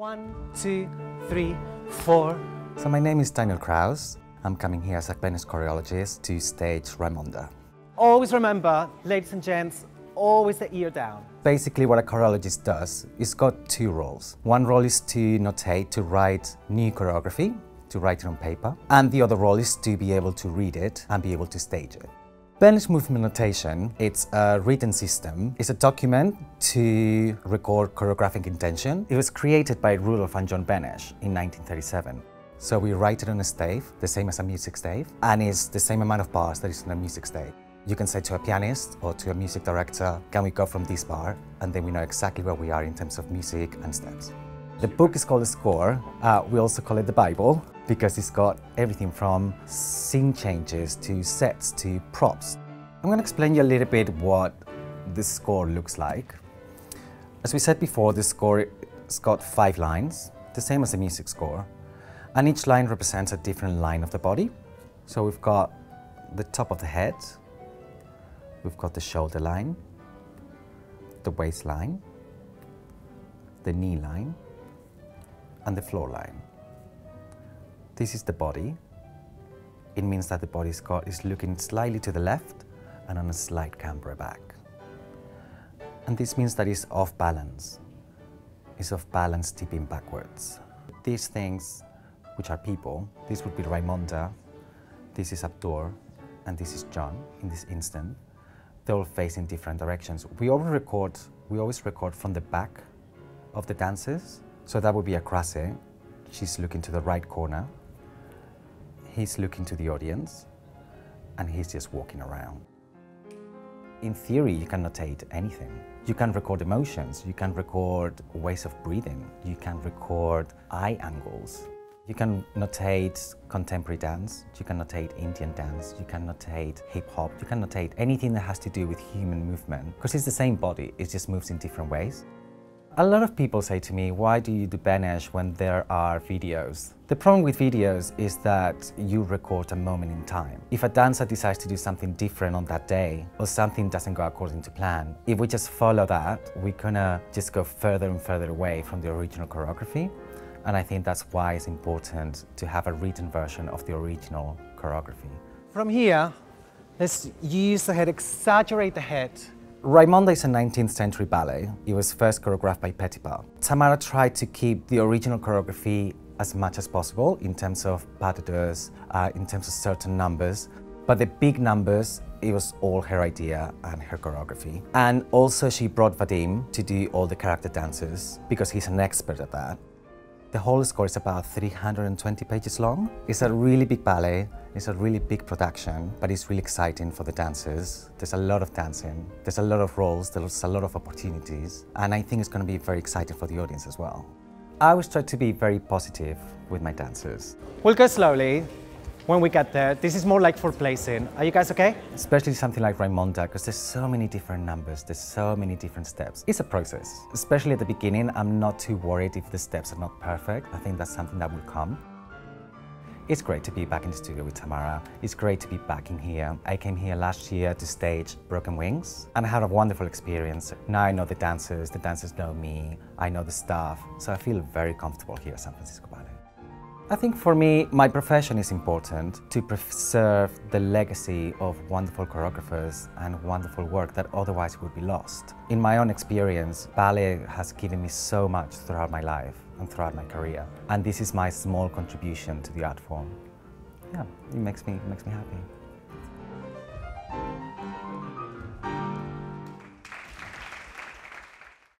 1, 2, 3, 4. So my name is Daniel Kraus. I'm coming here as a Benesh Choreologist to stage Raymonda. Always remember, ladies and gents, always the ear down. Basically what a choreologist does is got two roles. One role is to notate, to write new choreography, to write it on paper. And the other role is to be able to read it and be able to stage it. Benesh Movement Notation, it's a written system. It's a document to record choreographic intention. It was created by Rudolf and John Benesh in 1937. So we write it on a stave, the same as a music stave, and it's the same amount of bars that is on a music stave. You can say to a pianist or to a music director, can we go from this bar? And then we know exactly where we are in terms of music and steps. The book is called The Score. We also call it the Bible because it's got everything from scene changes to sets to props. I'm going to explain you a little bit what the score looks like. As we said before, the score has got 5 lines, the same as a music score. And each line represents a different line of the body. So we've got the top of the head, we've got the shoulder line, the waistline, the knee line, and the floor line. This is the body. It means that the body is looking slightly to the left and on a slight camber back. And this means that it's off balance. It's off balance tipping backwards. These things, which are people, this would be Raymonda, this is Abdur, and this is John in this instant. They're all facing different directions. We always record from the back of the dancers. So that would be a Kraus. She's looking to the right corner. He's looking to the audience, and he's just walking around. In theory, you can notate anything. You can record emotions, you can record ways of breathing, you can record eye angles. You can notate contemporary dance, you can notate Indian dance, you can notate hip-hop, you can notate anything that has to do with human movement, because it's the same body, it just moves in different ways. A lot of people say to me, why do you do Benesh when there are videos? The problem with videos is that you record a moment in time. If a dancer decides to do something different on that day, or something doesn't go according to plan, if we just follow that, we're gonna just go further and further away from the original choreography. And I think that's why it's important to have a written version of the original choreography. From here, let's use the head, exaggerate the head. Raymonda is a 19th century ballet. It was first choreographed by Petipa. Tamara tried to keep the original choreography as much as possible in terms of pas de deux, in terms of certain numbers. But the big numbers, it was all her idea and her choreography. And also she brought Vadim to do all the character dances because he's an expert at that. The whole score is about 320 pages long. It's a really big ballet, it's a really big production, but it's really exciting for the dancers. There's a lot of dancing, there's a lot of roles, there's a lot of opportunities, and I think it's going to be very exciting for the audience as well. I always try to be very positive with my dancers. We'll go slowly. When we get there, this is more like for placing. Are you guys okay? Especially something like Raymonda, because there's so many different numbers, there's so many different steps. It's a process. Especially at the beginning, I'm not too worried if the steps are not perfect. I think that's something that will come. It's great to be back in the studio with Tamara. It's great to be back in here. I came here last year to stage Broken Wings, and I had a wonderful experience. Now I know the dancers know me, I know the staff, so I feel very comfortable here at San Francisco Ballet. I think for me, my profession is important to preserve the legacy of wonderful choreographers and wonderful work that otherwise would be lost. In my own experience, ballet has given me so much throughout my life and throughout my career. And this is my small contribution to the art form. Yeah, it makes me happy.